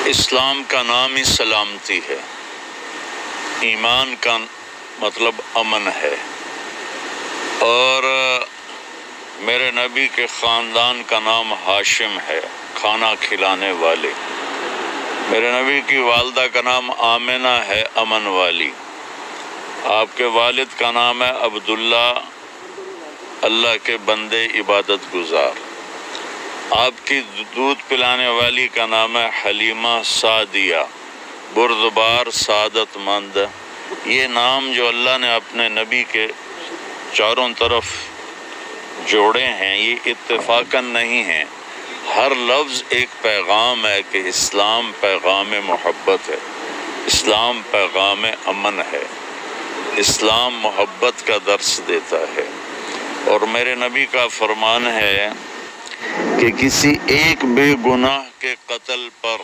اسلام کا نام ہی سلامتی ہے، ایمان کا مطلب امن ہے، اور میرے نبی کے خاندان کا نام ہاشم ہے، کھانا کھلانے والے۔ میرے نبی کی والدہ کا نام آمنہ ہے، امن والی۔ آپ کے والد کا نام ہے عبداللہ، اللہ کے بندے عبادت گزار۔ آپ کی دودھ پلانے والی کا نام ہے حلیمہ سعدیہ، بردبار سعادت مند۔ یہ نام جو اللہ نے اپنے نبی کے چاروں طرف جوڑے ہیں، یہ اتفاقاً نہیں ہیں، ہر لفظ ایک پیغام ہے کہ اسلام پیغام محبت ہے، اسلام پیغام امن ہے، اسلام محبت کا درس دیتا ہے۔ اور میرے نبی کا فرمان ہے کہ کسی ایک بے گناہ کے قتل پر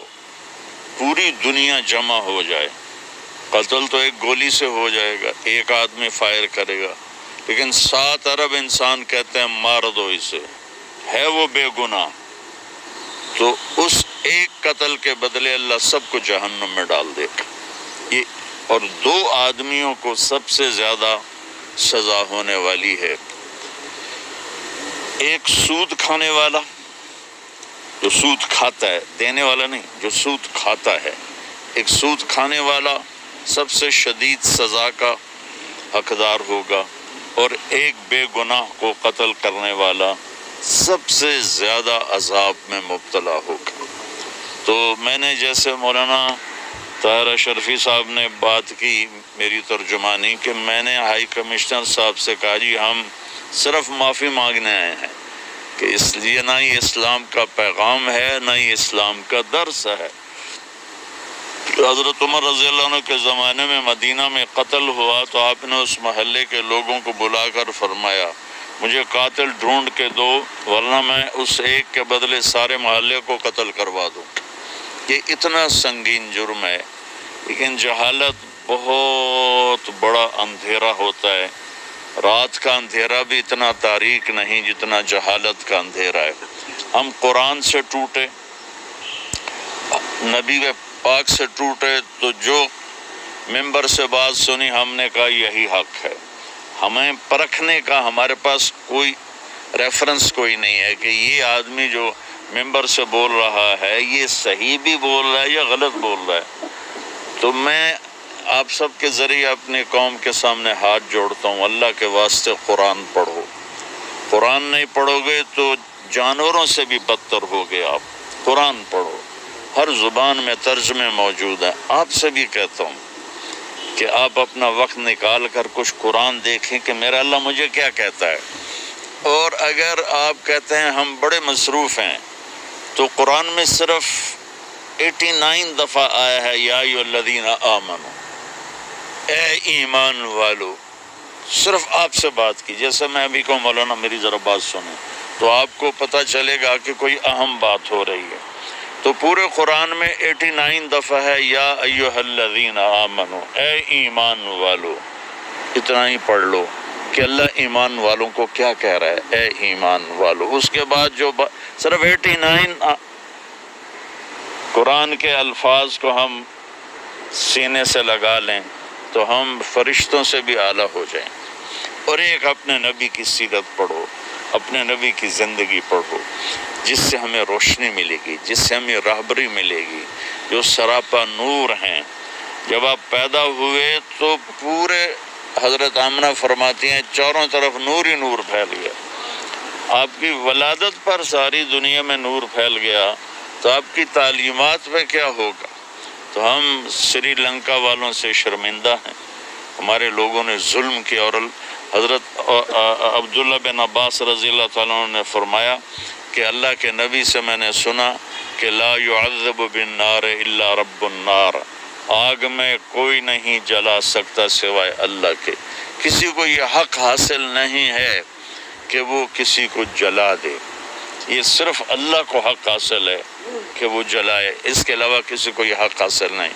پوری دنیا جمع ہو جائے۔ قتل تو ایک گولی سے ہو جائے گا، ایک آدمی فائر کرے گا، لیکن 7 ارب انسان کہتے ہیں مار دو اسے، ہے وہ بے گناہ، تو اس ایک قتل کے بدلے اللہ سب کو جہنم میں ڈال دے گا۔ یہ اور 2 آدمیوں کو سب سے زیادہ سزا ہونے والی ہے، ایک سود کھانے والا جو سود کھاتا ہے، دینے والا نہیں، جو سود کھاتا ہے، ایک سود کھانے والا سب سے شدید سزا کا حقدار ہوگا، اور ایک بے گناہ کو قتل کرنے والا سب سے زیادہ عذاب میں مبتلا ہوگا۔ تو میں نے جیسے مولانا طاہر اشرفی صاحب نے بات کی میری ترجمانی، کہ میں نے ہائی کمشنر صاحب سے کہا جی ہم صرف معافی مانگنے آئے ہیں، کہ اس لیے نہ ہی اسلام کا پیغام ہے نہ ہی اسلام کا درس ہے۔ حضرت عمر رضی اللہ عنہ کے زمانے میں مدینہ میں قتل ہوا تو آپ نے اس محلے کے لوگوں کو بلا کر فرمایا مجھے قاتل ڈھونڈ کے دو، ورنہ میں اس ایک کے بدلے سارے محلے کو قتل کروا دوں۔ یہ اتنا سنگین جرم ہے، لیکن جہالت بہت بڑا اندھیرا ہوتا ہے۔ رات کا اندھیرا بھی اتنا تاریک نہیں جتنا جہالت کا اندھیرا ہے۔ ہم قرآن سے ٹوٹے، نبی پاک سے ٹوٹے، تو جو ممبر سے بات سنی ہم نے کہا یہی حق ہے۔ ہمیں پرکھنے کا ہمارے پاس کوئی ریفرنس کوئی نہیں ہے کہ یہ آدمی جو ممبر سے بول رہا ہے یہ صحیح بھی بول رہا ہے یا غلط بول رہا ہے۔ تو میں آپ سب کے ذریعے اپنی قوم کے سامنے ہاتھ جوڑتا ہوں، اللہ کے واسطے قرآن پڑھو۔ قرآن نہیں پڑھو گے تو جانوروں سے بھی بدتر ہوگے آپ۔ قرآن پڑھو، ہر زبان میں ترجمے موجود ہیں۔ آپ سے بھی کہتا ہوں کہ آپ اپنا وقت نکال کر کچھ قرآن دیکھیں کہ میرا اللہ مجھے کیا کہتا ہے۔ اور اگر آپ کہتے ہیں ہم بڑے مصروف ہیں، تو قرآن میں صرف 89 دفعہ آیا ہے یا ایھا الذین آمنوا، اے ایمان والو۔ صرف آپ سے بات کی، جیسے میں ابھی کہوں مولانا میری ذرا بات سنیں، تو آپ کو پتہ چلے گا کہ کوئی اہم بات ہو رہی ہے۔ تو پورے قرآن میں 89 دفعہ ہے یا ایھا الذین آمنوا، اے ایمان والو۔ اتنا ہی پڑھ لو کہ اللہ ایمان والوں کو کیا کہہ رہا ہے، اے ایمان والو۔ اس کے بعد جو صرف 89 قرآن کے الفاظ کو ہم سینے سے لگا لیں تو ہم فرشتوں سے بھی اعلیٰ ہو جائیں۔ اور ایک اپنے نبی کی سیرت پڑھو، اپنے نبی کی زندگی پڑھو، جس سے ہمیں روشنی ملے گی، جس سے ہمیں راہبری ملے گی، جو سراپا نور ہیں۔ جب آپ پیدا ہوئے تو پورے حضرت آمنہ فرماتی ہیں چاروں طرف نور ہی نور پھیل گیا۔ آپ کی ولادت پر ساری دنیا میں نور پھیل گیا، تو آپ کی تعلیمات میں کیا ہوگا؟ تو ہم سری لنکا والوں سے شرمندہ ہیں، ہمارے لوگوں نے ظلم کیا۔ اور حضرت عبداللہ بن عباس رضی اللہ تعالیٰ عنہ نے فرمایا کہ اللہ کے نبی سے میں نے سنا کہ لا يعذب بالنار الا رب النار، آگ میں کوئی نہیں جلا سکتا سوائے اللہ کے۔ کسی کو یہ حق حاصل نہیں ہے کہ وہ کسی کو جلا دے، یہ صرف اللہ کو حق حاصل ہے کہ وہ جلائے، اس کے علاوہ کسی کو یہ حق حاصل نہیں۔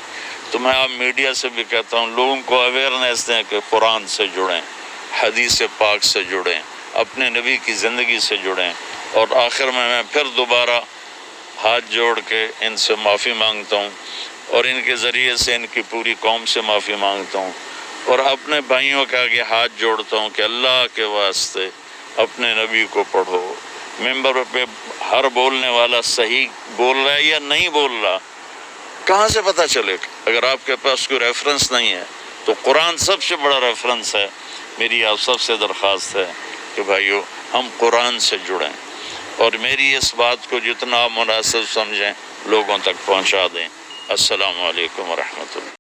تو میں آپ میڈیا سے بھی کہتا ہوں لوگوں کو اویئرنیس دیں کہ قرآن سے جڑیں، حدیث پاک سے جڑیں، اپنے نبی کی زندگی سے جڑیں۔ اور آخر میں پھر دوبارہ ہاتھ جوڑ کے ان سے معافی مانگتا ہوں، اور ان کے ذریعے سے ان کی پوری قوم سے معافی مانگتا ہوں، اور اپنے بھائیوں کے آگے ہاتھ جوڑتا ہوں کہ اللہ کے واسطے اپنے نبی کو پڑھو۔ ممبر پہ ہر بولنے والا صحیح بول رہا ہے یا نہیں بول رہا، کہاں سے پتہ چلے؟ اگر آپ کے پاس کوئی ریفرنس نہیں ہے تو قرآن سب سے بڑا ریفرنس ہے۔ میری آپ سب سے درخواست ہے کہ بھائیو ہم قرآن سے جڑیں، اور میری اس بات کو جتنا آپ مناسب سمجھیں لوگوں تک پہنچا دیں۔ السلام علیکم ورحمۃ اللہ۔